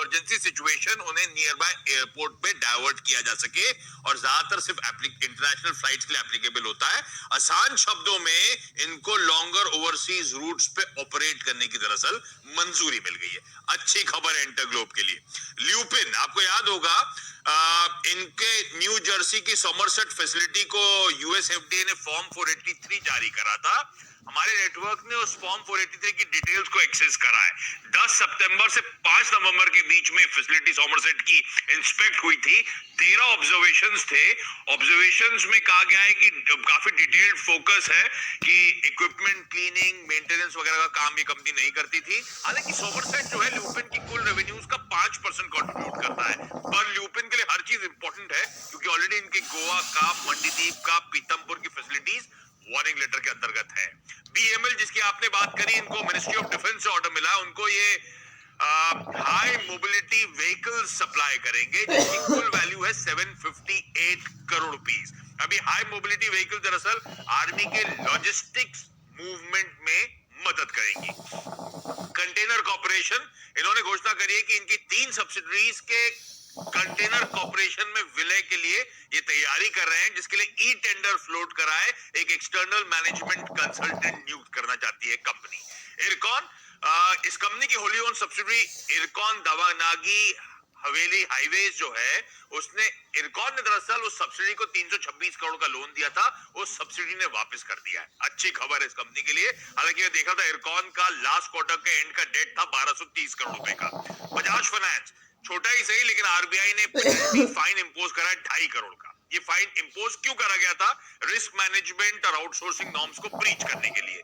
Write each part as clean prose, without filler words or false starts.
Emergency situation उन्हें near by airport पे divert किया जा सके, और ज्यादातर सिर्फ इंटरनेशनल फ्लाइट्स के लिए एप्लीकेबल होता है। आसान शब्दों में इनको लॉन्गर ओवरसीज रूट्स पे ऑपरेट करने की दरअसल मंजूरी मिल गई है। अच्छी खबर है इंटरग्लोब के लिए। ल्यूपिन, आपको याद होगा इनके न्यू जर्सी की समरसेट फैसिलिटी को यूएस एफडीए ने फॉर्म 483 जारी करा था। हमारे नेटवर्क ने उस फॉर्म 483 की डिटेल्स को एक्सेस करा है। 10 सितंबर से 5 नवंबर के बीच में फैसिलिटी समरसेट की इंस्पेक्ट हुई थी। 13 ऑब्जर्वेशंस थे। ऑब्जर्वेशंस में कहा गया है कि काफी डिटेल्ड फोकस है कि इक्विपमेंट क्लीनिंग, मेंटेनेंस वगैरह का काम ये कंपनी नहीं करती थी। हालांकि समरसेट जो है ल्यूपिन की कुल रेवेन्यूज का 5% कंट्रीब्यूट करता है, पर ल्यूपिन के लिए हर चीज इंपॉर्टेंट है क्योंकि ऑलरेडी इनके गोवा का, मंडीदीप का, पीतमपुर की फैसिलिटीज वार्निंग लेटर के अंतर्गत है। बीएमएल जिसकी आपने बात करी, इनको मिनिस्ट्री ऑफ डिफेंस से ऑर्डर मिला, उनको ये हाई मोबिलिटी व्हीकल सप्लाई करेंगे जिसकी कुल वैल्यू है 758 करोड़ रुपीस। अभी हाई मोबिलिटी व्हीकल दरअसल आर्मी के लॉजिस्टिक्स मूवमेंट में मदद करेंगी। कंटेनर कॉर्पोरेशन, इन्होंने घोषणा करी है कि इनकी 3 सब्सिडरीज के कंटेनर कॉर्पोरेशन में विलय के लिए ये तैयारी कर रहे हैं, जिसके लिए ई टेंडर फ्लोट कराए एक एक्सटर्नल मैनेजमेंट कंसल्टेंट नियुक्त करना चाहती है कंपनी। इरकॉन, इस कंपनी की होली ओन सब्सिडरी इरकॉन दावानागी हवेली हाईवेज जो है, उसने इरकॉन ने दरअसल उस सब्सिडी को 326 करोड़ का लोन दिया था, उस सब्सिडी ने वापस कर दिया है। अच्छी खबर है इस कंपनी के लिए। हालांकि मैं देखा था इरकॉन का लास्ट क्वार्टर के एंड का डेट था 1230 करोड़ रुपए का। बजाज फाइनेंस, छोटा ही सही लेकिन आरबीआई ने पेनल्टी फाइन इंपोज करा 2.5 करोड़ का। ये फाइन इंपोज क्यों करा गया था? रिस्क मैनेजमेंट और आउटसोर्सिंग नॉर्म्स को ब्रीच करने के लिए।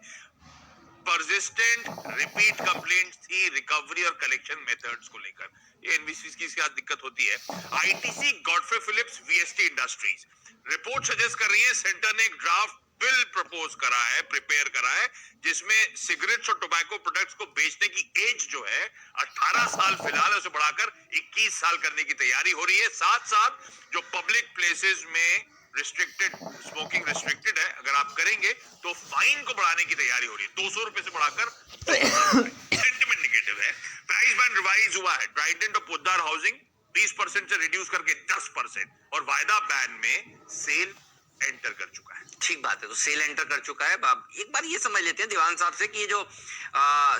परसिस्टेंट रिपीट कंप्लेंट थी रिकवरी और कलेक्शन मेथड्स को लेकर। ये एनबीसी की इसके साथ दिक्कत होती है। ITC, Godfrey Phillips, VST industries, report suggest कर रही है सेंटर ने एक ड्राफ्ट बिल प्रपोज करा है, प्रिपेयर करा है, जिसमें सिगरेट्स और टोबैको प्रोडक्ट्स को बेचने की एज जो है 18 साल फिलहाल उसे बढ़ाकर 21 साल करने की तैयारी हो रही है। साथ साथ जो पब्लिक प्लेसेस में रिस्ट्रिक्टेड स्मोकिंग रिस्ट्रिक्टेड है, अगर आप करेंगे तो फाइन को बढ़ाने की तैयारी हो रही है, 200 रुपए से बढ़ाकर सेंटिमेंट नेगेटिव है। प्राइस बैंड रिवाइज हुआ है। ट्राइडेंट और पोद्दार हाउसिंग 20% से रिड्यूस करके 10%, और वायदा बैन में सेल एंटर कर चुका है। ठीक बात है, तो सेल एंटर कर चुका है। अब एक बार ये समझ लेते हैं दीवान साहब से कि ये जो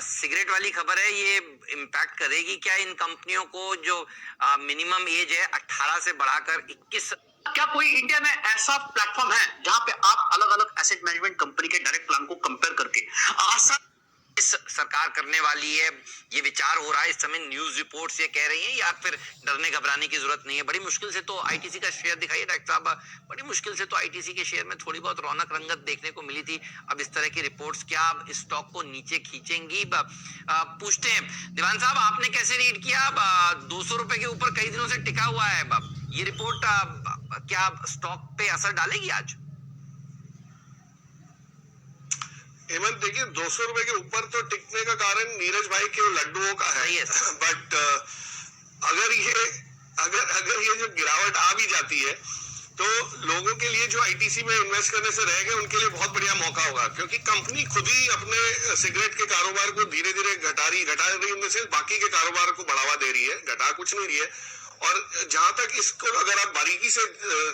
सिगरेट वाली खबर है, ये इम्पैक्ट करेगी क्या इन कंपनियों को जो मिनिमम एज है 18 से बढ़ाकर 21? क्या कोई इंडिया में ऐसा प्लेटफॉर्म है जहां पे आप अलग अलग एसेट मैनेजमेंट कंपनी के डायरेक्ट प्लान को कंपेयर करके आसान सरकार करने वाली है? ये विचार हो रहा है इस समय, न्यूज रिपोर्ट्स ये कह रही हैं, या फिर डरने घबराने की जरूरत नहीं है? बड़ी मुश्किल से तो आईटीसी का शेयर दिखाइए डॉक्टर साहब, बड़ी मुश्किल से तो आईटीसी के शेयर में थोड़ी बहुत रौनक रंगत देखने को मिली थी। अब इस तरह की रिपोर्ट्स क्या अब स्टॉक को नीचे खींचेंगी? पूछते हैं दीवान साहब, आपने कैसे रीड किया? 200 रुपए के ऊपर कई दिनों से टिका हुआ है, ये रिपोर्ट क्या स्टॉक पे असर डालेगी आज? हेमंत, देखिए 200 रुपए के ऊपर तो टिकने का कारण नीरज भाई के लड्डुओं का है, बट अगर ये जो गिरावट आ भी जाती है तो लोगों के लिए जो आईटीसी में इन्वेस्ट करने से रह गए उनके लिए बहुत बढ़िया मौका होगा, क्योंकि कंपनी खुद ही अपने सिगरेट के कारोबार को धीरे धीरे घटा रही है, बाकी के कारोबार को बढ़ावा दे रही है, घटा कुछ नहीं रही है। और जहां तक इसको अगर आप बारीकी से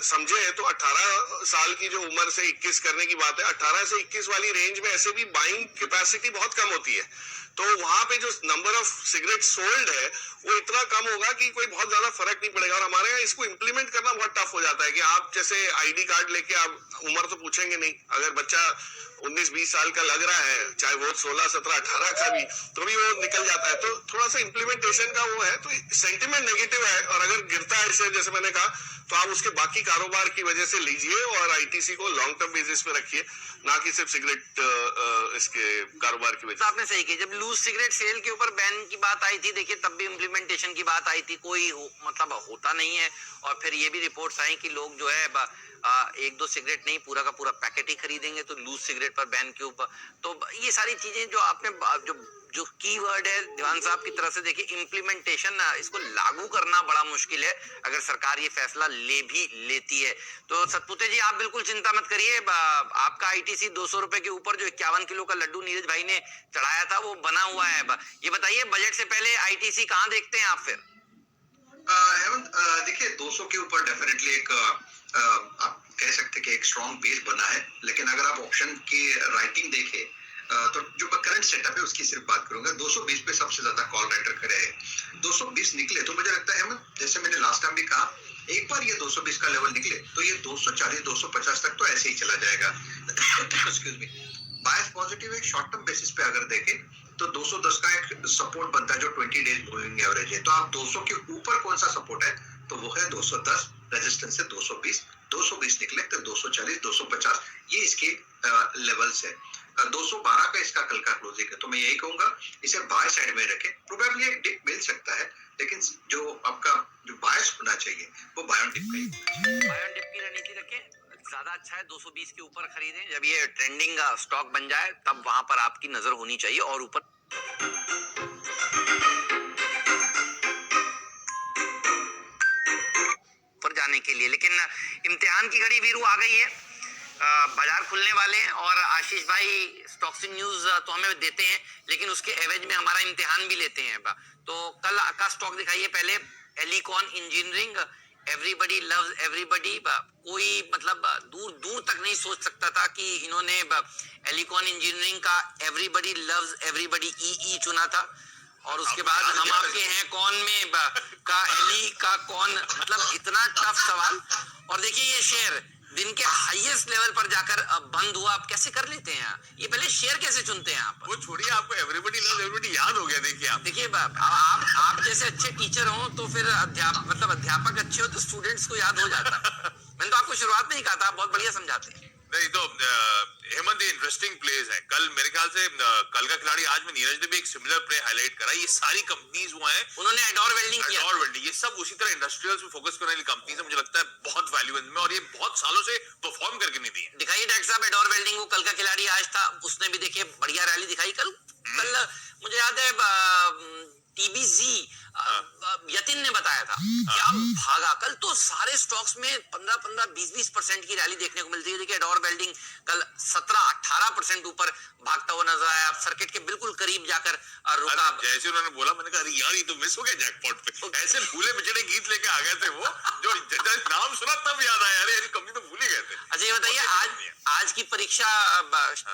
समझे तो 18 साल की जो उम्र से 21 करने की बात है, 18 से 21 वाली रेंज में ऐसे भी बाइंग कैपेसिटी बहुत कम होती है, तो वहां पे जो नंबर ऑफ सिगरेट सोल्ड है वो इतना कम होगा कि कोई बहुत ज्यादा फर्क नहीं पड़ेगा। और हमारे यहाँ इसको इम्प्लीमेंट करना बहुत टफ हो जाता है कि आप जैसे आईडी कार्ड लेके आप उम्र तो पूछेंगे नहीं, अगर बच्चा 19-20 साल का लग रहा है, चाहे वो 16, 17, 18 का भी, तो भी वो निकल जाता है। तो थोड़ा सा इम्प्लीमेंटेशन का वो है, तो सेंटिमेंट नेगेटिव है, और अगर गिरता है इसे, जैसे मैंने कहा, तो आप उसके बाकी कारोबार की वजह से लीजिए और आईटीसी को लॉन्ग टर्म बेसिस पे रखिए, ना कि सिर्फ सिगरेट इसके कारोबार की वजह से। आपने सही किया, जब लूज सिगरेट सेल के ऊपर बैन की बात आई थी, देखिए तब भी इम्प्लीमेंटेशन की बात आई थी, कोई मतलब होता नहीं है। और फिर ये भी रिपोर्ट्स आई कि लोग जो है 1-2 सिगरेट नहीं, पूरा का पूरा पैकेट ही खरीदेंगे, तो लूज सिगरेट पर बैन के ऊपर। तो ये सारी चीजें जो आपने जो कीवर्ड है दीवान साहब की तरफ से, देखिए इम्प्लीमेंटेशन, इसको लागू करना बड़ा मुश्किल है अगर सरकार ये फैसला लेती है। तो सतपुते जी, आप बिल्कुल चिंता मत करिए, आपका आईटीसी 200 रुपए के ऊपर जो 51 किलो का लड्डू नीरज भाई ने चढ़ाया था वो बना हुआ है। ये बताइए, बजट से पहले आईटीसी कहाँ देखते हैं आप फिर? हेमंत, देखिए 200 के ऊपर डेफिनेटली एक आप कह सकते हैं कि एक स्ट्रॉन्ग बेस बना है, लेकिन अगर आप ऑप्शन की राइटिंग देखें तो जो करंट सेटअप है उसकी सिर्फ बात करूंगा, 220 पे सबसे ज्यादा कॉल राइटर खड़े हैं। 220 निकले तो मुझे लगता है हेमंत, जैसे मैंने लास्ट टाइम भी कहा, एक बार ये 220 का लेवल निकले तो ये 240 250 तक तो ऐसे ही चला जाएगा। Excuse me. बायस पॉजिटिव एक शॉर्ट टर्म बेसिस पे अगर देखें तो 210 का एक सपोर्ट बनता है जो 20 डेज मूविंग एवरेज है। तो आप 200 के ऊपर कौन सा सपोर्ट है, तो वो है 210, रेजिस्टेंस है 220 निकले तो 240 250 ये इसके लेवल्स है। 212 का इसका कल का क्लोजिंग है, तो मैं यही कहूंगा इसे बाय साइड में रखें। प्रोबेबली एक डिप मिल सकता है, लेकिन जो आपका जो बायस होना चाहिए वो बाय ऑन डिप का ही। बाय ऑन डिप की रणनीति रखें, ज्यादा अच्छा है 220 के ऊपर खरीदें। जब ये ट्रेंडिंग स्टॉक बन जाए तब वहां पर आपकी नजर होनी चाहिए और ऊपर जाने के लिए। लेकिन इम्तिहान की घड़ी वीरू आ गई है, बाजार खुलने वाले हैं और आशीष भाई स्टॉक्स न्यूज तो हमें देते हैं, लेकिन उसके एवज में हमारा इम्तिहान भी लेते हैं। तो कल का स्टॉक दिखाइए पहले। Elecon engineering, everybody loves everybody. कोई मतलब दूर दूर तक नहीं सोच सकता था कि इन्होंने एलिकॉन इंजीनियरिंग का एवरीबडी लव्स एवरीबडी ई चुना था। और उसके बाद हम आपके हैं कौन में का एली का कौन, मतलब इतना टफ सवाल। और देखिए ये शेयर दिन के हाईएस्ट लेवल पर जाकर बंद हुआ, आप कैसे कर लेते हैं? ये पहले शेयर कैसे चुनते हैं आप? वो छोड़िए, आपको एवरीबॉडी लव्स एवरीबॉडी याद हो गया। देखिए आप जैसे अच्छे टीचर हो तो फिर अध्यापक अच्छे हो तो स्टूडेंट्स को याद हो जाता है। मैंने तो आपको शुरुआत में ही कहा था, आप बहुत बढ़िया समझाते हैं। नहीं तो हेमंत इंटरेस्टिंग प्लेस है। कल मेरे ख्याल से कल का खिलाड़ी आज में नीरज ने भी एक सिमिलर प्ले हाईलाइट करा। ये सारी कंपनीज वो हैं, उन्होंने एडोर वेल्डिंग किया, एडोर वेल्डिंग, ये सब उसी तरह इंडस्ट्रियल्स में फोकस करने वाली कंपनीज है। मुझे लगता है बहुत वैल्यू इनमें, और ये बहुत सालों से परफॉर्म करके नहीं दी है। दिखाइए डॉक्टर साहब एडोर वेल्डिंग को। कल का खिलाड़ी आज था, उसने भी देखिए बढ़िया रैली दिखाई कल। मुझे याद है टीबीजी यतिन ने बताया था क्या भागा कल। तो सारे स्टॉक्स में 15-20% की रैली देखने को मिलती है। देखिए एडोर वेल्डिंग कल 17-18% ऊपर भागता हुआ नजर आया, सरकिट के बिल्कुल करीब जाकर रुका। जैसे उन्होंने बोला, मैंने कहा अरे यार ये तो मिस हो गया जैकपॉट पे। ऐसे भूले बिछड़े गीत लेके आ गए थे वो, जो नाम सुना तब याद आया, अरे यार कंपनी तो भूल ही गए थे। अच्छा ये बताइए आज की परीक्षा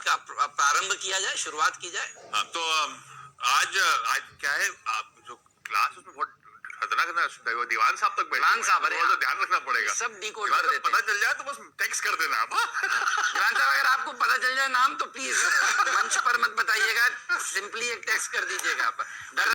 का प्रारंभ किया जाए, शुरुआत की जाए। तो आज क्या है, जो क्लास उसमें बहुत खतरनाक दीवान साहब तक बैठे, दीवान साहब, तो ध्यान रखना पड़ेगा। सब डिकोड कर देते हैं। पता चल जाए तो बस टेक्स्ट कर देना आप। दीवान साहब अगर आपको पता चल जाए नाम तो प्लीज मंच पर मत बताइएगा, सिंपली एक टेक्स्ट कर दीजिएगा आप।